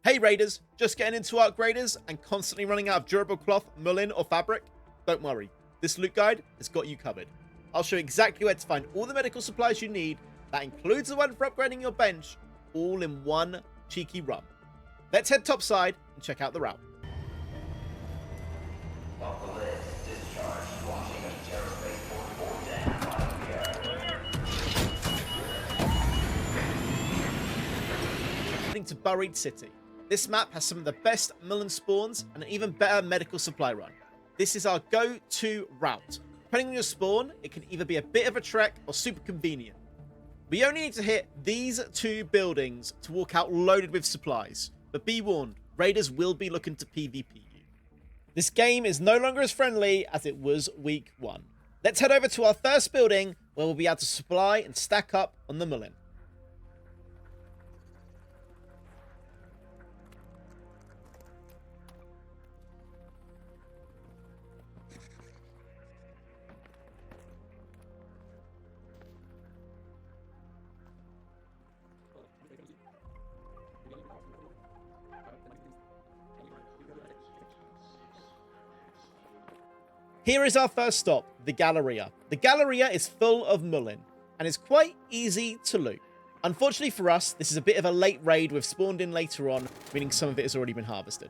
Hey Raiders, just getting into Arc Raiders and constantly running out of durable cloth, mullein or fabric? Don't worry, this loot guide has got you covered. I'll show you exactly where to find all the medical supplies you need, that includes the one for upgrading your bench, all in one cheeky run. Let's head topside and check out the route. Heading to Buried City. This map has some of the best Mullen spawns and an even better medical supply run. This is our go-to route. Depending on your spawn, it can either be a bit of a trek or super convenient. We only need to hit these two buildings to walk out loaded with supplies. But be warned, Raiders will be looking to PvP you. This game is no longer as friendly as it was week 1. Let's head over to our first building where we'll be able to supply and stack up on the Mullein. Here is our first stop, the Galleria. The Galleria is full of Mullein and is quite easy to loot. Unfortunately for us, this is a bit of a late raid we've spawned in later on, meaning some of it has already been harvested.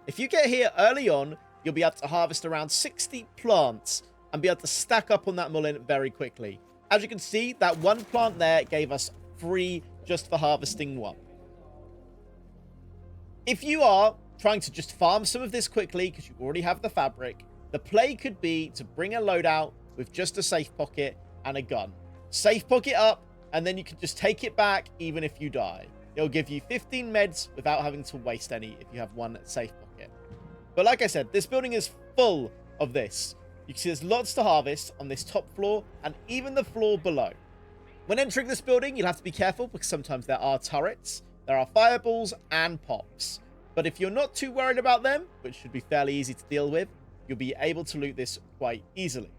If you get here early on, you'll be able to harvest around 60 plants and be able to stack up on that Mullein very quickly. As you can see, that one plant there gave us 3 just for harvesting 1. If you are trying to just farm some of this quickly because you already have the fabric, the play could be to bring a loadout with just a safe pocket and a gun. Safe pocket up, and then you can just take it back even if you die. It'll give you 15 meds without having to waste any if you have one safe pocket. But like I said, this building is full of this. You can see there's lots to harvest on this top floor and even the floor below. When entering this building, you'll have to be careful because sometimes there are turrets, there are fireballs and pops. But if you're not too worried about them, which should be fairly easy to deal with, you'll be able to loot this quite easily.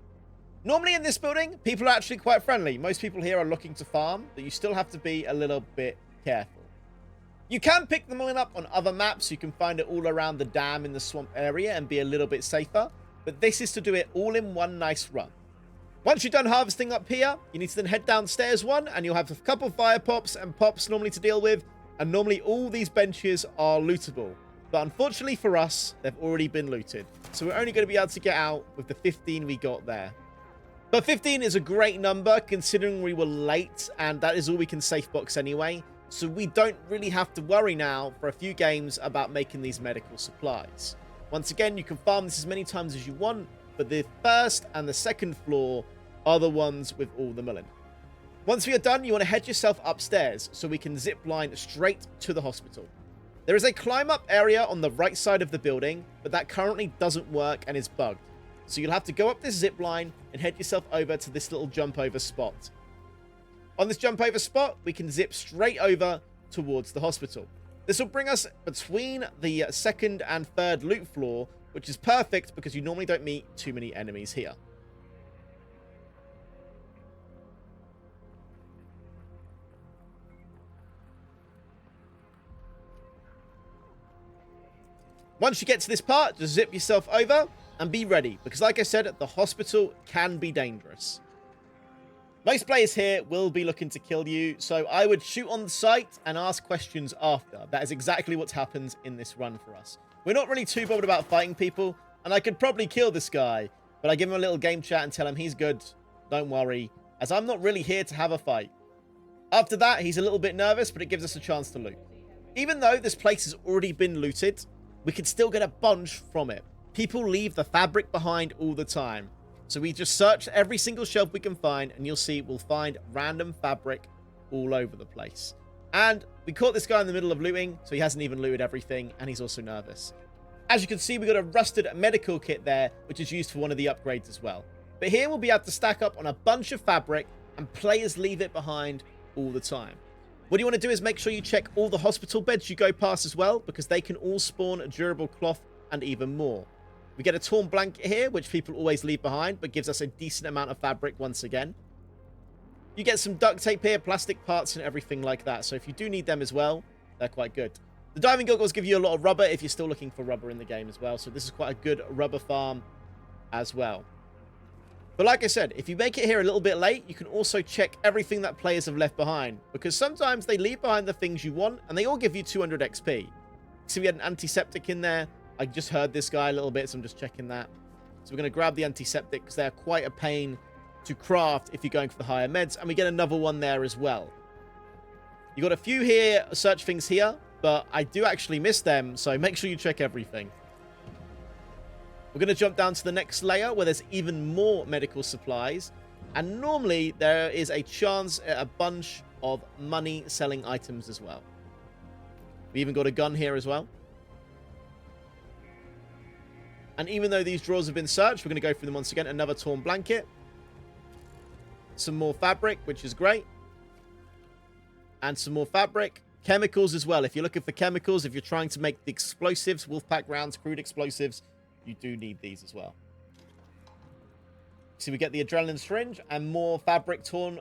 Normally in this building, people are actually quite friendly. Most people here are looking to farm, but you still have to be a little bit careful. You can pick the Mullein up on other maps. You can find it all around the dam in the swamp area and be a little bit safer, but this is to do it all in one nice run. Once you're done harvesting up here, you need to then head downstairs one, and you'll have a couple fire pops and pops normally to deal with, and normally all these benches are lootable. But unfortunately for us, they've already been looted. So we're only going to be able to get out with the 15 we got there. But 15 is a great number considering we were late and that is all we can safe box anyway. So we don't really have to worry now for a few games about making these medical supplies. Once again, you can farm this as many times as you want, but the first and the second floor are the ones with all the Mullein. Once we are done, you want to head yourself upstairs so we can zip line straight to the hospital. There is a climb up area on the right side of the building, but that currently doesn't work and is bugged. So you'll have to go up this zip line and head yourself over to this little jump over spot. On this jump over spot, we can zip straight over towards the hospital. This will bring us between the second and third loot floor, which is perfect because you normally don't meet too many enemies here. Once you get to this part, just zip yourself over and be ready. Because like I said, the hospital can be dangerous. Most players here will be looking to kill you. So I would shoot on the site and ask questions after. That is exactly what happens in this run for us. We're not really too bothered about fighting people. And I could probably kill this guy. But I give him a little game chat and tell him he's good. Don't worry. As I'm not really here to have a fight. After that, he's a little bit nervous, but it gives us a chance to loot. Even though this place has already been looted, we could still get a bunch from it. People leave the fabric behind all the time. So we just search every single shelf we can find, and you'll see we'll find random fabric all over the place. And we caught this guy in the middle of looting, so he hasn't even looted everything, and he's also nervous. As you can see, we got a rusted medical kit there, which is used for one of the upgrades as well. But here we'll be able to stack up on a bunch of fabric, and players leave it behind all the time. What you want to do is make sure you check all the hospital beds you go past as well, because they can all spawn durable cloth and even more. We get a torn blanket here, which people always leave behind, but gives us a decent amount of fabric once again. You get some duct tape here, plastic parts and everything like that. So if you do need them as well, they're quite good. The diving goggles give you a lot of rubber if you're still looking for rubber in the game as well. So this is quite a good rubber farm as well. But like I said, if you make it here a little bit late, you can also check everything that players have left behind. Because sometimes they leave behind the things you want, and they all give you 200 XP. So we had an antiseptic in there. I just heard this guy a little bit, so I'm just checking that. So we're going to grab the antiseptic because they're quite a pain to craft if you're going for the higher meds. And we get another one there as well. You got a few here, search things here, but I do actually miss them. So make sure you check everything. We're going to jump down to the next layer where there's even more medical supplies. And normally there is a chance at a bunch of money selling items as well. We even got a gun here as well. And even though these drawers have been searched, we're going to go through them once again. Another torn blanket. Some more fabric, which is great. And some more fabric. Chemicals as well. If you're looking for chemicals, if you're trying to make the explosives, Wolfpack rounds, crude explosives, you do need these as well. So we get the adrenaline syringe and more fabric torn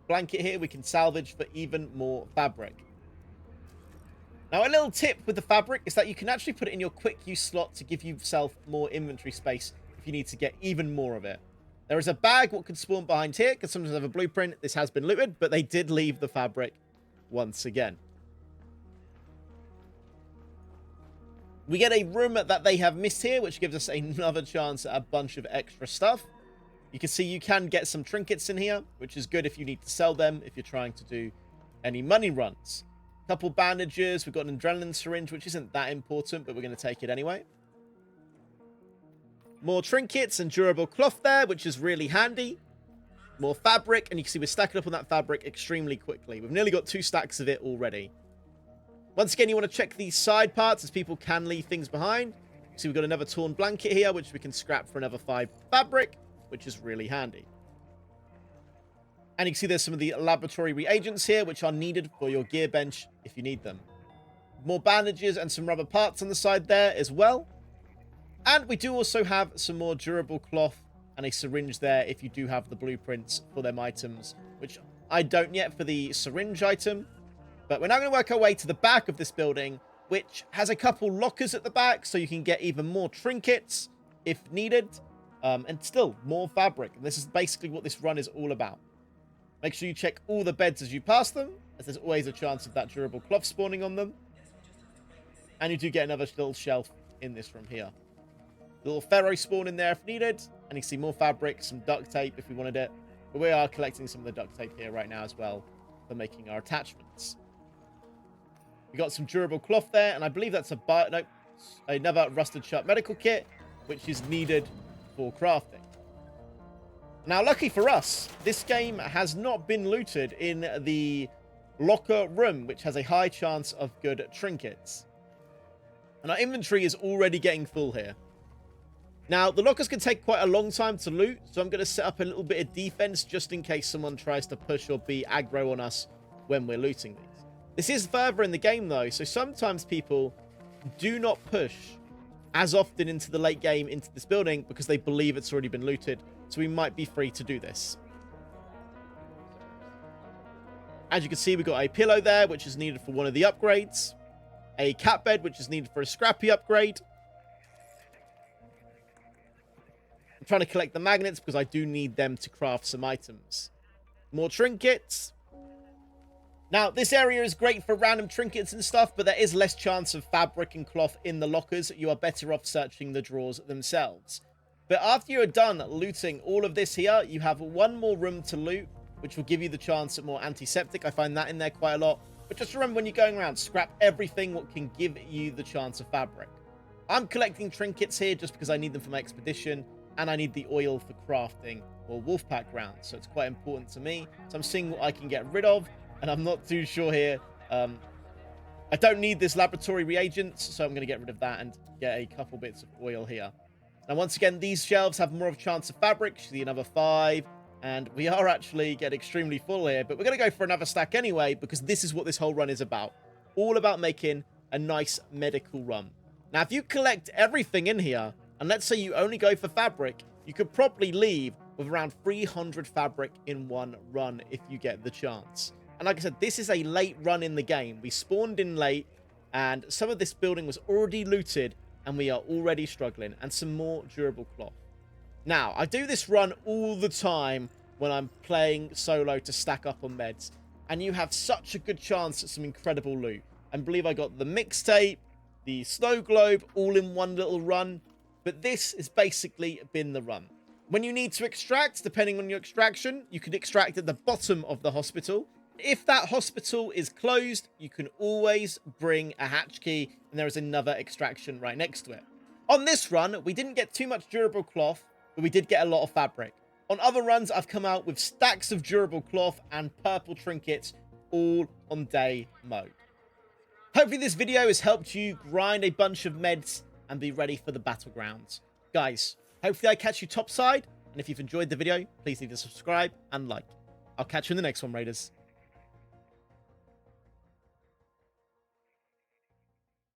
blanket here. We can salvage for even more fabric. Now, a little tip with the fabric is that you can actually put it in your quick use slot to give yourself more inventory space if you need to get even more of it. There is a bag what can spawn behind here because sometimes I have a blueprint. This has been looted, but they did leave the fabric once again. We get a room that they have missed here, which gives us another chance at a bunch of extra stuff. You can see you can get some trinkets in here, which is good if you need to sell them, if you're trying to do any money runs. Couple bandages. We've got an adrenaline syringe, which isn't that important, but we're going to take it anyway. More trinkets and durable cloth there, which is really handy. More fabric, and you can see we're stacking up on that fabric extremely quickly. We've nearly got 2 stacks of it already. Once again, you want to check these side parts, as people can leave things behind. So we've got another torn blanket here, which we can scrap for another 5 fabric, which is really handy. And you can see there's some of the laboratory reagents here, which are needed for your gear bench if you need them. More bandages and some rubber parts on the side there as well. And we do also have some more durable cloth and a syringe there if you do have the blueprints for them items, which I don't yet for the syringe item. But we're now going to work our way to the back of this building, which has a couple lockers at the back, so you can get even more trinkets if needed. And still, more fabric. And this is basically what this run is all about. Make sure you check all the beds as you pass them, as there's always a chance of that durable cloth spawning on them. And you do get another little shelf in this room here. Little ferro spawn in there if needed. And you see more fabric, some duct tape if we wanted it. But we are collecting some of the duct tape here right now as well for making our attachments. We got some durable cloth there, and I believe that's another rusted shut medical kit, which is needed for crafting. Now, lucky for us, this game has not been looted in the locker room, which has a high chance of good trinkets. And our inventory is already getting full here. Now, the lockers can take quite a long time to loot, so I'm going to set up a little bit of defense just in case someone tries to push or be aggro on us when we're looting these. This is further in the game, though, so sometimes people do not push as often into the late game into this building because they believe it's already been looted, so we might be free to do this. As you can see, we've got a pillow there, which is needed for one of the upgrades. A cat bed, which is needed for a scrappy upgrade. I'm trying to collect the magnets because I do need them to craft some items. More trinkets. Now, this area is great for random trinkets and stuff, but there is less chance of fabric and cloth in the lockers. You are better off searching the drawers themselves. But after you're done looting all of this here, you have one more room to loot, which will give you the chance at more antiseptic. I find that in there quite a lot. But just remember, when you're going around, scrap everything what can give you the chance of fabric. I'm collecting trinkets here just because I need them for my expedition, and I need the oil for crafting or Wolfpack rounds, so it's quite important to me. So I'm seeing what I can get rid of, and I'm not too sure here. I don't need this laboratory reagents, so I'm going to get rid of that and get a couple bits of oil here. Now, once again, these shelves have more of a chance of fabric. You see another 5, and we are actually getting extremely full here, but we're going to go for another stack anyway, because this is what this whole run is about. All about making a nice medical run. Now, if you collect everything in here, and let's say you only go for fabric, you could probably leave with around 300 fabric in one run if you get the chance. And like I said, this is a late run in the game. We spawned in late. And some of this building was already looted, and we are already struggling. And some more durable cloth. Now, I do this run all the time when I'm playing solo to stack up on meds. And you have such a good chance at some incredible loot. I believe I got the mixtape, the snow globe, all in one little run. But this has basically been the run. When you need to extract, depending on your extraction, you can extract at the bottom of the hospital. If that hospital is closed, you can always bring a hatch key, and there is another extraction right next to it. On this run, we didn't get too much durable cloth, but we did get a lot of fabric. On other runs, I've come out with stacks of durable cloth and purple trinkets, all on day mode. Hopefully this video has helped you grind a bunch of meds and be ready for the battlegrounds. Guys, hopefully I catch you topside, and if you've enjoyed the video, please leave a subscribe and like. I'll catch you in the next one, Raiders.